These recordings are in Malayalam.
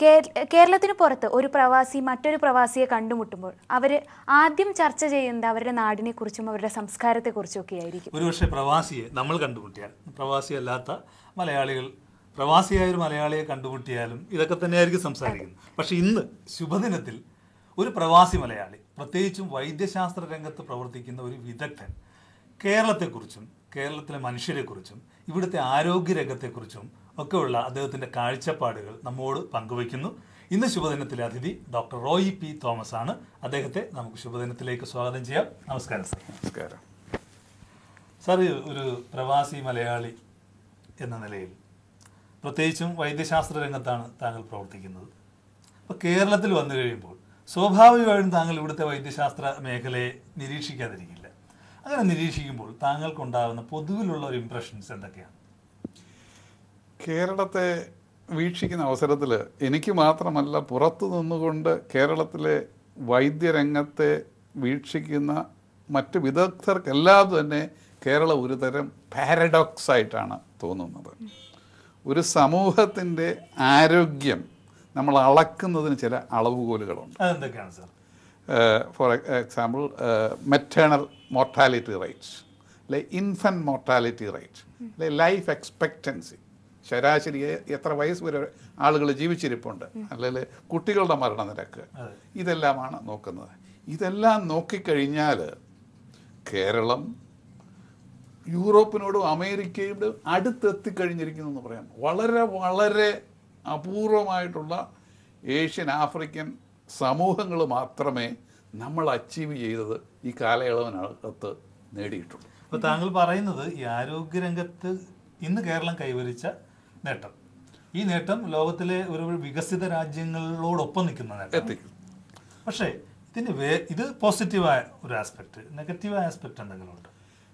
കേരളത്തിന് പുറത്ത് ഒരു പ്രവാസി മറ്റൊരു പ്രവാസിയെ കണ്ടുമുട്ടുമ്പോൾ അവർ ആദ്യം ചർച്ച ചെയ്യുന്നത് അവരുടെ നാടിനെ കുറിച്ചും അവരുടെ സംസ്കാരത്തെക്കുറിച്ചും ഒക്കെ ആയിരിക്കും. ഒരുപക്ഷെ പ്രവാസിയെ നമ്മൾ കണ്ടുമുട്ടിയാൽ, പ്രവാസിയല്ലാത്ത മലയാളികൾ പ്രവാസിയായ ഒരു മലയാളിയെ കണ്ടുമുട്ടിയാലും ഇതൊക്കെ തന്നെയായിരിക്കും സംസാരിക്കുന്നത്. പക്ഷെ ഇന്ന് ശുഭദിനത്തിൽ ഒരു പ്രവാസി മലയാളി, പ്രത്യേകിച്ചും വൈദ്യശാസ്ത്ര രംഗത്ത് പ്രവർത്തിക്കുന്ന ഒരു വിദഗ്ധൻ, കേരളത്തെക്കുറിച്ചും കേരളത്തിലെ മനുഷ്യരെക്കുറിച്ചും ഇവിടുത്തെ ആരോഗ്യരംഗത്തെക്കുറിച്ചും ഒക്കെയുള്ള അദ്ദേഹത്തിൻ്റെ കാഴ്ചപ്പാടുകൾ നമ്മോട് പങ്കുവയ്ക്കുന്നു. ഇന്ന് ശുഭദിനത്തിലെ അതിഥി ഡോക്ടർ റോയി പി തോമസ് ആണ്. അദ്ദേഹത്തെ നമുക്ക് ശുഭദിനത്തിലേക്ക് സ്വാഗതം ചെയ്യാം. നമസ്കാരം സാർ. നമസ്കാരം സാർ, ഒരു പ്രവാസി മലയാളി എന്ന നിലയിൽ പ്രത്യേകിച്ചും വൈദ്യശാസ്ത്ര രംഗത്താണ് താങ്കൾ പ്രവർത്തിക്കുന്നത്. അപ്പോൾ കേരളത്തിൽ വന്നു കഴിയുമ്പോൾ സ്വാഭാവികമായും താങ്കൾ ഇവിടുത്തെ വൈദ്യശാസ്ത്ര മേഖലയെ നിരീക്ഷിക്കാതിരിക്കില്ല. അങ്ങനെ നിരീക്ഷിക്കുമ്പോൾ താങ്കൾക്കുണ്ടാകുന്ന പൊതുവിലുള്ള ഒരു ഇംപ്രഷൻസ് എന്തൊക്കെയാണ്? കേരളത്തെ വീക്ഷിക്കുന്ന അവസരത്തിൽ എനിക്ക് മാത്രമല്ല, പുറത്തു നിന്നുകൊണ്ട് കേരളത്തിലെ വൈദ്യരംഗത്തെ വീക്ഷിക്കുന്ന മറ്റ് വിദഗ്ധർക്കെല്ലാം തന്നെ കേരളം ഒരു തരം പാരഡോക്സ് ആയിട്ടാണ് തോന്നുന്നത്. ഒരു സമൂഹത്തിൻ്റെ ആരോഗ്യം നമ്മൾ അളക്കുന്നതിന് ചില അളവുകോലുകളുണ്ട്. അതെന്തൊക്കെയാണ് sir? For example, maternal mortality rate, അല്ലെ ഇൻഫൻറ്റ് മോർട്ടാലിറ്റി റേറ്റ്, അല്ലെ ലൈഫ് എക്സ്പെക്റ്റൻസി, ശരാശരി എത്ര വയസ്സ് വരെ ആളുകൾ ജീവിച്ചിരിപ്പുണ്ട്, അല്ലെങ്കിൽ കുട്ടികളുടെ മരണനിരക്ക്, ഇതെല്ലാമാണ് നോക്കുന്നത്. ഇതെല്ലാം നോക്കിക്കഴിഞ്ഞാൽ കേരളം യൂറോപ്പിനോടും അമേരിക്കയോടും അടുത്തെത്തിക്കഴിഞ്ഞിരിക്കുന്നു എന്ന് പറയാം. വളരെ വളരെ അപൂർവമായിട്ടുള്ള ഏഷ്യൻ ആഫ്രിക്കൻ സമൂഹങ്ങൾ മാത്രമേ നമ്മൾ അച്ചീവ് ചെയ്തത് ഈ കാലയളവിനകത്ത് നേടിയിട്ടുള്ളൂ. അപ്പോൾ താങ്കൾ പറയുന്നത് ഈ ആരോഗ്യരംഗത്ത് ഇന്ന് കേരളം കൈവരിച്ച നേട്ടം, ഈ നേട്ടം ലോകത്തിലെ ഒരു വികസിത രാജ്യങ്ങളോടൊപ്പം നിൽക്കുന്ന നേട്ടം. പക്ഷേ ഇത് പോസിറ്റീവായ ഒരു ആസ്പെക്ട്, നെഗറ്റീവ് ആസ്പെക്ട് എന്തെങ്കിലും ഉണ്ട്?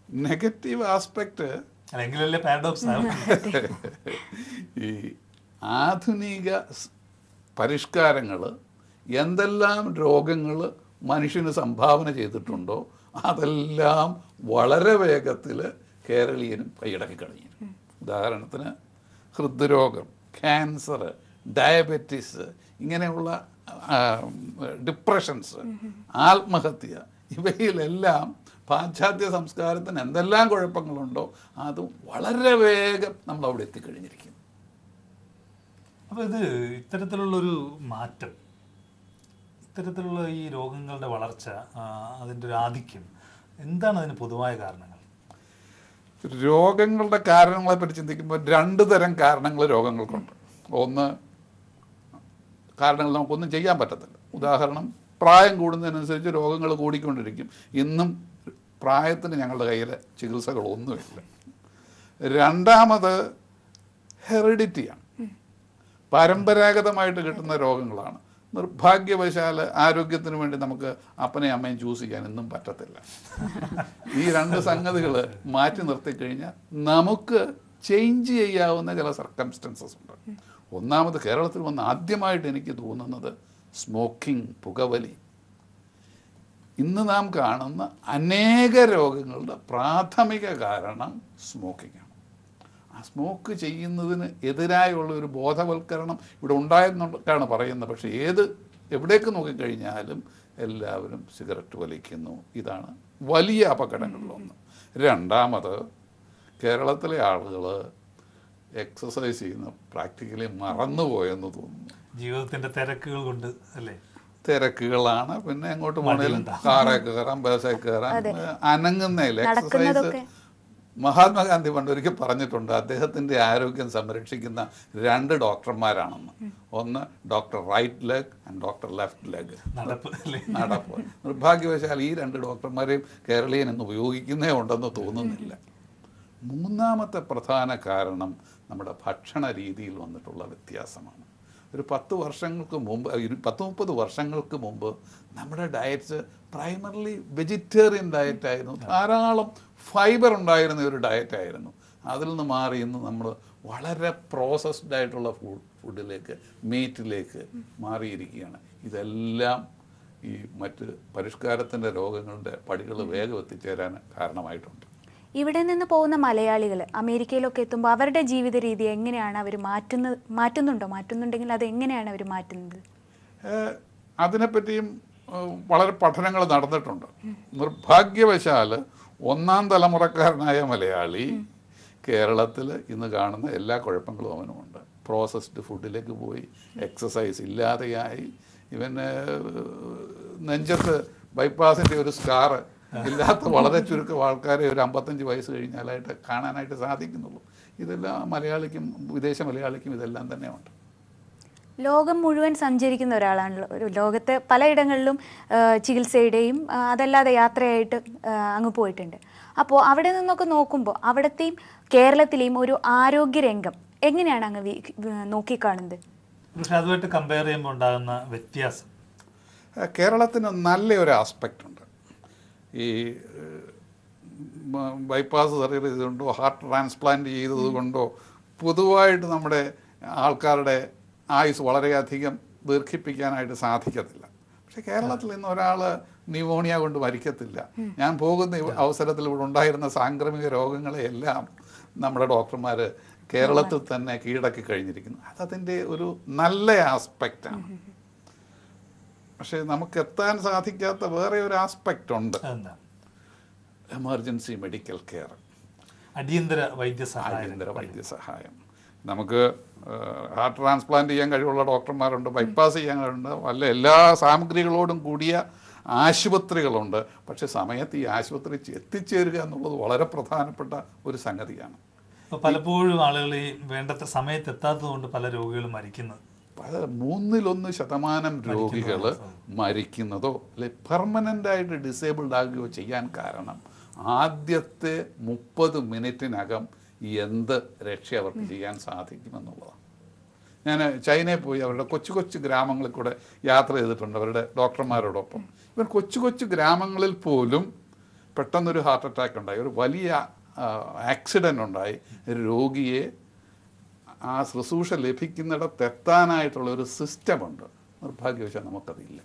നെഗറ്റീവ് ആസ്പെക്ട് അല്ലെങ്കിലല്ലേ പാരഡോക്സ് ആണ്. ഈ ആധുനിക പരിഷ്കാരങ്ങൾ എന്തെല്ലാം രോഗങ്ങൾ മനുഷ്യന് സംഭാവന ചെയ്തിട്ടുണ്ടോ അതെല്ലാം വളരെ വേഗത്തിൽ കേരളീയനും കൈയടക്കി കഴിഞ്ഞു. ഉദാഹരണത്തിന് ഹൃദ്രോഗം, ക്യാൻസർ, ഡയബറ്റിസ്, ഇങ്ങനെയുള്ള ഡിപ്രഷൻസ്, ആത്മഹത്യ, ഇവയിലെല്ലാം പാശ്ചാത്യ സംസ്കാരത്തിന് എന്തെല്ലാം കുഴപ്പങ്ങളുണ്ടോ അതും വളരെ വേഗം നമ്മൾ അവിടെ എത്തിക്കഴിഞ്ഞിരിക്കും. അപ്പോൾ ഇത് ഇത്തരത്തിലുള്ളൊരു മാറ്റം, ഇത്തരത്തിലുള്ള ഈ രോഗങ്ങളുടെ വളർച്ച, അതിൻ്റെ ഒരു ആധിക്യം, എന്താണ് അതിന് പൊതുവായ കാരണങ്ങൾ? രോഗങ്ങളുടെ കാരണങ്ങളെ പറ്റി ചിന്തിക്കുമ്പോൾ രണ്ട് തരം കാരണങ്ങൾ രോഗങ്ങൾക്കുണ്ട്. ഒന്ന്, കാരണങ്ങൾ നമുക്കൊന്നും ചെയ്യാൻ പറ്റത്തില്ല. ഉദാഹരണം, പ്രായം കൂടുന്നതിനനുസരിച്ച് രോഗങ്ങൾ കൂടിക്കൊണ്ടിരിക്കും. ഇന്നും പ്രായത്തിന് ഞങ്ങളുടെ കയ്യിൽ ചികിത്സകളൊന്നുമില്ല. രണ്ടാമത് ഹെറിഡിറ്റിയാണ്, പരമ്പരാഗതമായിട്ട് കിട്ടുന്ന രോഗങ്ങളാണ്. നിർഭാഗ്യവശാൽ ആരോഗ്യത്തിന് വേണ്ടി നമുക്ക് അപ്പനെയും അമ്മയും ചൂസ് ചെയ്യാൻ ഇന്നും പറ്റത്തില്ല. ഈ രണ്ട് സംഗതികൾ മാറ്റി നിർത്തിക്കഴിഞ്ഞാൽ നമുക്ക് ചേഞ്ച് ചെയ്യാവുന്ന ചില സർക്കംസ്റ്റൻസസ് ഉണ്ട്. ഒന്നാമത്, കേരളത്തിൽ വന്ന് ആദ്യമായിട്ട് എനിക്ക് തോന്നുന്നത് സ്മോക്കിംഗ്, പുകവലി. ഇന്ന് നാം കാണുന്ന അനേക രോഗങ്ങളുടെ പ്രാഥമിക കാരണം സ്മോക്കിംഗ് ആണ്. ആ സ്മോക്ക് ചെയ്യുന്നതിന് എതിരായുള്ള ഒരു ബോധവൽക്കരണം ഇവിടെ ഉണ്ടായെന്നൊക്കെയാണ് പറയുന്നത്. പക്ഷേ എവിടേക്ക് നോക്കിക്കഴിഞ്ഞാലും എല്ലാവരും സിഗരറ്റ് വലിക്കുന്നു. ഇതാണ് വലിയ അപകടങ്ങളിലൊന്ന്. രണ്ടാമത്, കേരളത്തിലെ ആളുകൾ എക്സസൈസ് ചെയ്യുന്ന പ്രാക്ടിക്കലി മറന്നുപോയെന്ന് തോന്നുന്നു. ജീവിതത്തിൻ്റെ തിരക്കുകൾ കൊണ്ട് അല്ലേ? തിരക്കുകളാണ്. പിന്നെ എങ്ങോട്ട് പോകണേലും കാറേ കയറാം, ബസ്സേ കയറാം, അനങ്ങുന്നതിൽ എക്സസൈസ്. മഹാത്മാഗാന്ധി പണ്ടൊരിക്കൽ പറഞ്ഞിട്ടുണ്ട്, അദ്ദേഹത്തിൻ്റെ ആരോഗ്യം സംരക്ഷിക്കുന്ന രണ്ട് ഡോക്ടർമാരാണെന്ന്. ഒന്ന് doctor right leg and doctor left leg, നടപ്പ്. നിർഭാഗ്യവശാൽ ഈ രണ്ട് ഡോക്ടർമാരെയും കേരളീയൻ എന്ന് ഉപയോഗിക്കുന്നേ ഉണ്ടെന്ന് തോന്നുന്നില്ല. മൂന്നാമത്തെ പ്രധാന കാരണം നമ്മുടെ ഭക്ഷണ രീതിയിൽ വന്നിട്ടുള്ള വ്യത്യാസമാണ്. ഒരു 10 വർഷങ്ങൾക്ക് മുമ്പ്, 10-30 വർഷങ്ങൾക്ക് മുമ്പ് നമ്മുടെ ഡയറ്റ്സ് പ്രൈമർലി വെജിറ്റേറിയൻ ഡയറ്റായിരുന്നു. ധാരാളം ഫൈബർ ഉണ്ടായിരുന്ന ഒരു ഡയറ്റായിരുന്നു. അതിൽ നിന്ന് മാറി ഇന്ന് നമ്മൾ വളരെ പ്രോസസ്ഡ് ആയിട്ടുള്ള ഫുഡിലേക്ക്, മീറ്റിലേക്ക് മാറിയിരിക്കുകയാണ്. ഇതെല്ലാം ഈ മറ്റ് പരിഷ്കാരത്തിൻ്റെ രോഗങ്ങളുടെ പടികൾ വേഗം എത്തിച്ചേരാൻ കാരണമായിട്ടുണ്ട്. ഇവിടെ നിന്ന് പോകുന്ന മലയാളികൾ അമേരിക്കയിലൊക്കെ എത്തുമ്പോൾ അവരുടെ ജീവിത രീതി എങ്ങനെയാണ് അവർ മാറ്റുന്നുണ്ടെങ്കിൽ അത് എങ്ങനെയാണ് അവർ മാറ്റുന്നത്? അതിനെപ്പറ്റിയും വളരെ പഠനങ്ങൾ നടന്നിട്ടുണ്ട്. നിർഭാഗ്യവശാൽ ഒന്നാം തലമുറക്കാരനായ മലയാളി കേരളത്തിൽ ഇന്ന് കാണുന്ന എല്ലാ കുഴപ്പങ്ങളും അവനുമുണ്ട്. പ്രോസസ്ഡ് ഫുഡിലേക്ക് പോയി, എക്സസൈസ് ഇല്ലാതെയായി, ഇവന് നെഞ്ചത്ത് ബൈപ്പാസിൻ്റെ ഒരു സ്കാർ ഇല്ലാത്ത വളരെ ചുരുക്കം ആൾക്കാരെ ഒരു 55 വയസ്സ് കഴിഞ്ഞാലായിട്ട് കാണാനായിട്ട് സാധിക്കുന്നുള്ളൂ. ഇതെല്ലാം മലയാളിക്കും വിദേശ മലയാളിക്കും ഇതെല്ലാം തന്നെയുണ്ട്. ലോകം മുഴുവൻ സഞ്ചരിക്കുന്ന ഒരാളാണല്ലോ. ലോകത്ത് പലയിടങ്ങളിലും ചികിത്സയുടെയും അതല്ലാതെ യാത്രയായിട്ട് അങ്ങ് പോയിട്ടുണ്ട്. അപ്പോൾ അവിടെ നിന്നൊക്കെ നോക്കുമ്പോൾ അവിടത്തെയും കേരളത്തിലെയും ഒരു ആരോഗ്യരംഗം എങ്ങനെയാണ് അങ്ങ് നോക്കിക്കാണുന്നത്? അതുമായിട്ട് കമ്പയർ ചെയ്യുമ്പോൾ ഉണ്ടാകുന്ന വ്യത്യാസം, കേരളത്തിന് നല്ലൊരു ആസ്പെക്റ്റ് ഉണ്ട്. ഈ ബൈപ്പാസ് സർജറി ചെയ്തുകൊണ്ടോ ഹാർട്ട് ട്രാൻസ്പ്ലാന്റ് ചെയ്തത് കൊണ്ടോ പൊതുവായിട്ട് നമ്മുടെ ആൾക്കാരുടെ ആയുസ് വളരെയധികം ദീർഘിപ്പിക്കാനായിട്ട് സാധിക്കത്തില്ല. പക്ഷെ കേരളത്തിൽ ഇന്ന് ഒരാൾ ന്യൂമോണിയ കൊണ്ട് മരിക്കത്തില്ല. ഞാൻ പോകുന്ന അവസരത്തിൽ ഇവിടെ ഉണ്ടായിരുന്ന സാംക്രമിക രോഗങ്ങളെയെല്ലാം നമ്മുടെ ഡോക്ടർമാർ കേരളത്തിൽ തന്നെ കീഴടക്കി കഴിഞ്ഞിരിക്കുന്നു. അതതിൻ്റെ ഒരു നല്ല ആസ്പെക്റ്റാണ്. പക്ഷെ നമുക്ക് എത്താൻ സാധിക്കാത്ത വേറെ ഒരു ആസ്പെക്റ്റ് ഉണ്ട്. എമർജൻസി മെഡിക്കൽ കെയർ, അടിയന്തര വൈദ്യസഹായം. നമുക്ക് ഹാർട്ട് ട്രാൻസ്പ്ലാന്റ് ചെയ്യാൻ കഴിവുള്ള ഡോക്ടർമാരുണ്ട്, ബൈപ്പാസ് ചെയ്യാൻ കഴിവുണ്ട്, വല്ല എല്ലാ സാമഗ്രികളോടും കൂടിയ ആശുപത്രികളുണ്ട്. പക്ഷെ സമയത്ത് ഈ ആശുപത്രി എത്തിച്ചേരുക എന്നുള്ളത് വളരെ പ്രധാനപ്പെട്ട ഒരു സംഗതിയാണ്. പലപ്പോഴും ആളുകൾ ഈ വേണ്ടത്ര സമയത്ത് എത്താത്തത് കൊണ്ട് പല രോഗികളും മരിക്കുന്നത്. 1% രോഗികൾ മരിക്കുന്നതോ അല്ലെ പെർമനൻ്റ് ആയിട്ട് ഡിസേബിൾഡ് ആകുകയോ ചെയ്യാൻ കാരണം ആദ്യത്തെ 30 മിനിറ്റിനകം എന്ത് രക്ഷ അവർക്ക് ചെയ്യാൻ സാധിക്കുമെന്നുള്ളതാണ്. ഞാൻ ചൈനയിൽ പോയി അവരുടെ കൊച്ചു കൊച്ചു ഗ്രാമങ്ങളിൽ കൂടെ യാത്ര ചെയ്തിട്ടുണ്ട് അവരുടെ ഡോക്ടർമാരോടൊപ്പം. ഇവർ കൊച്ചു കൊച്ചു ഗ്രാമങ്ങളിൽ പോലും പെട്ടെന്നൊരു ഹാർട്ട് അറ്റാക്ക് ഉണ്ടായി, ഒരു വലിയ ആക്സിഡൻ്റ് ഉണ്ടായി, രോഗിയെ ആ ശുശ്രൂഷ ലഭിക്കുന്നിടത്തെത്താനായിട്ടുള്ള ഒരു സിസ്റ്റമുണ്ട്. നിർഭാഗ്യവശാൽ നമുക്കതില്ല.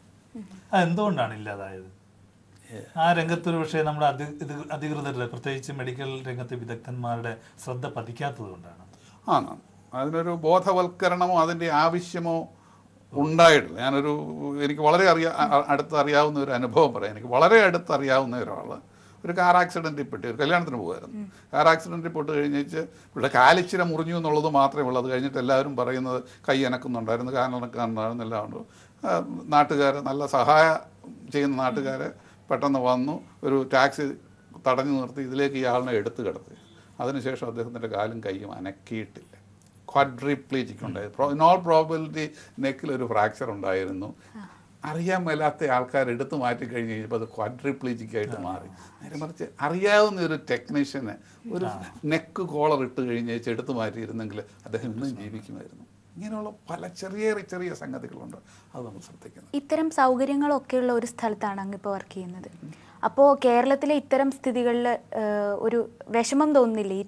എന്തുകൊണ്ടാണ് ഇല്ലാതായത്? ആ രംഗത്തൊരു പക്ഷേ നമ്മുടെ അധികൃതരുടെ പ്രത്യേകിച്ച് മെഡിക്കൽ രംഗത്തെ വിദഗ്ധന്മാരുടെ ശ്രദ്ധ പതിക്കാത്തത് കൊണ്ടാണ്. അതിനൊരു ബോധവൽക്കരണമോ അതിൻ്റെ ആവശ്യമോ ഉണ്ടായിട്ടില്ല. എനിക്ക് വളരെ അടുത്തറിയാവുന്ന ഒരു അനുഭവം പറയാം. എനിക്ക് വളരെ അടുത്തറിയാവുന്ന ഒരാൾ ഒരു കാർ ആക്സിഡൻറ്റിൽ പെട്ട് ഒരു കല്യാണത്തിന് പോകുമായിരുന്നു. കാർ ആക്സിഡൻറ്റിൽ പെട്ട് കഴിഞ്ഞിട്ട് ഇവിടെ കാലിച്ചിര മുറിഞ്ഞു എന്നുള്ളത് മാത്രമേ ഉള്ളൂ. അത് കഴിഞ്ഞിട്ട് എല്ലാവരും പറയുന്നത് കൈ അനക്കുന്നുണ്ടായിരുന്നു, കാലനക്കുന്നുണ്ടായിരുന്നു, എല്ലാം ഉണ്ട്. നാട്ടുകാർ, നല്ല സഹായം ചെയ്യുന്ന നാട്ടുകാർ പെട്ടെന്ന് വന്നു, ഒരു ടാക്സി തടഞ്ഞു നിർത്തി ഇതിലേക്ക് ഇയാളിനെ എടുത്തു കിടത്തി. അതിനുശേഷം അദ്ദേഹത്തിൻ്റെ കാലും കൈയും അനക്കിയിട്ടില്ല. ക്വാഡ്രിപ്ലീജിക് ഉണ്ടായിരുന്നു. ഇൻ ഓൾ പ്രോബബിലിറ്റി നെക്കിലൊരു ഫ്രാക്ചർ ഉണ്ടായിരുന്നു. അറിയാൻ മേലാത്ത ആൾക്കാർ എടുത്തു മാറ്റി കഴിഞ്ഞ് കഴിഞ്ഞപ്പോൾ അത് ക്വാഡ്രിപ്ലീജിക്കായിട്ട് മാറി. നേരെ മറിച്ച് അറിയാവുന്ന ഒരു ടെക്നീഷ്യന് ഒരു നെക്ക് കോളർ ഇട്ട് കഴിഞ്ഞ് എടുത്തു മാറ്റിയിരുന്നെങ്കിൽ അദ്ദേഹം ഇന്നും ജീവിക്കുമായിരുന്നു. ഇങ്ങനെയുള്ള പല ചെറിയ ചെറിയ സംഗതികളുണ്ട്, അത് നമ്മൾ ശ്രദ്ധിക്കുന്നത്. ഇത്തരം സൗകര്യങ്ങളൊക്കെയുള്ള ഒരു സ്ഥലത്താണ് അങ്ങിപ്പോൾ വർക്ക് ചെയ്യുന്നത്. അപ്പോൾ കേരളത്തിലെ ഇത്തരം സ്ഥിതികളിൽ ഒരു വിഷമം തോന്നുന്നില്ലേ?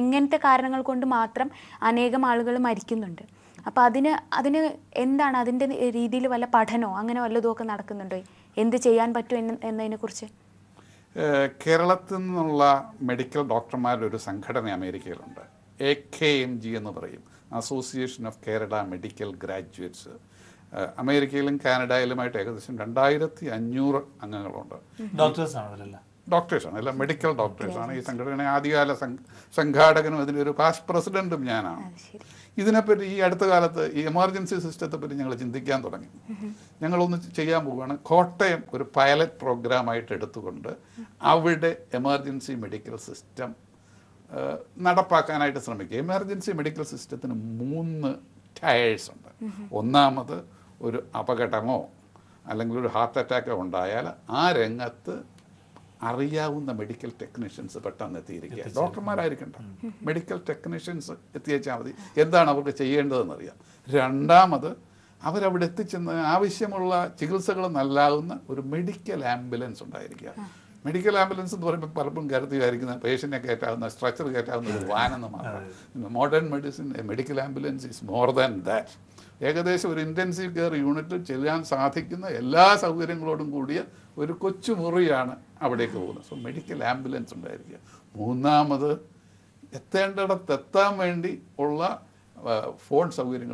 ഇങ്ങനത്തെ കാരണങ്ങൾ കൊണ്ട് മാത്രം അനേകം ആളുകൾ മരിക്കുന്നുണ്ട്. അപ്പോൾ അതിന് എന്താണ് അതിൻ്റെ രീതിയിൽ വല്ല പഠനമോ അങ്ങനെ വല്ലതുമൊക്കെ നടക്കുന്നുണ്ടോ? എന്ത് ചെയ്യാൻ പറ്റും എന്നതിനെക്കുറിച്ച്? കേരളത്തിൽ നിന്നുള്ള മെഡിക്കൽ ഡോക്ടർമാരുടെ ഒരു സംഘടന അമേരിക്കയിലുണ്ട്. AKMG എന്ന് പറയും, association of Kerala medical graduates. അമേരിക്കയിലും കാനഡയിലുമായിട്ട് ഏകദേശം 2500 അംഗങ്ങളുണ്ട്. ഡോക്ടേഴ്സാണ്, എല്ലാം മെഡിക്കൽ ഡോക്ടേഴ്സാണ്. ഈ സംഘടന ആദ്യകാല സംഘാടകനും അതിൻ്റെ ഒരു പാസ്റ്റ് പ്രസിഡൻറ്റും ഞാനാണ്. ഇതിനെപ്പറ്റി ഈ അടുത്ത കാലത്ത് ഈ എമർജൻസി സിസ്റ്റത്തെ പറ്റി ഞങ്ങൾ ചിന്തിക്കാൻ തുടങ്ങി. ഞങ്ങളൊന്ന് ചെയ്യാൻ പോവുകയാണ്. കോട്ടയം ഒരു പൈലറ്റ് പ്രോഗ്രാമായിട്ട് എടുത്തുകൊണ്ട് അവിടെ എമർജൻസി മെഡിക്കൽ സിസ്റ്റം നടപ്പാക്കാനായിട്ട് ശ്രമിക്കുക. എമർജൻസി മെഡിക്കൽ സിസ്റ്റത്തിന് 3 ടയേഴ്സ് ഉണ്ട്. ഒന്നാമത് ഒരു അപകടമോ അല്ലെങ്കിൽ ഒരു ഹാർട്ട് അറ്റാക്കോ ഉണ്ടായാൽ ആ രംഗത്ത് അറിയാവുന്ന മെഡിക്കൽ ടെക്നീഷ്യൻസ് പെട്ടെന്ന് എത്തിയിരിക്കുക. ഡോക്ടർമാരായിരിക്കണ്ട, മെഡിക്കൽ ടെക്നീഷ്യൻസ് എത്തിയേച്ചാൽ മതി. എന്താണ് അവർക്ക് ചെയ്യേണ്ടതെന്നറിയാം. രണ്ടാമത് അവരവിടെ എത്തിച്ചെന്ന് ആവശ്യമുള്ള ചികിത്സകൾ നൽകാവുന്ന ഒരു മെഡിക്കൽ ആംബുലൻസ് ഉണ്ടായിരിക്കുക. മെഡിക്കൽ ആംബുലൻസ് എന്ന് പറയുമ്പോൾ പലപ്പോഴും കരുതി വിചാരിക്കുന്ന പേഷ്യൻറ്റിനെ കയറ്റാവുന്ന, സ്ട്രക്ചർ കയറ്റാവുന്ന ഒരു വാനെന്ന് മാത്രം. Modern medicine medical ambulance is more than that. ഏകദേശം ഒരു ഇൻറ്റൻസീവ് കെയർ യൂണിറ്റ് ചെല്ലാൻ സാധിക്കുന്ന എല്ലാ സൗകര്യങ്ങളോടും കൂടിയ ഒരു കൊച്ചു മുറിയാണ് അവിടേക്ക് പോകുന്നത്. സോ മെഡിക്കൽ ആംബുലൻസ് ഉണ്ടായിരിക്കുക. മൂന്നാമത് എത്തേണ്ടിടത്ത് എത്താൻ വേണ്ടി ഉള്ള ഫോൺ സൗകര്യങ്ങൾ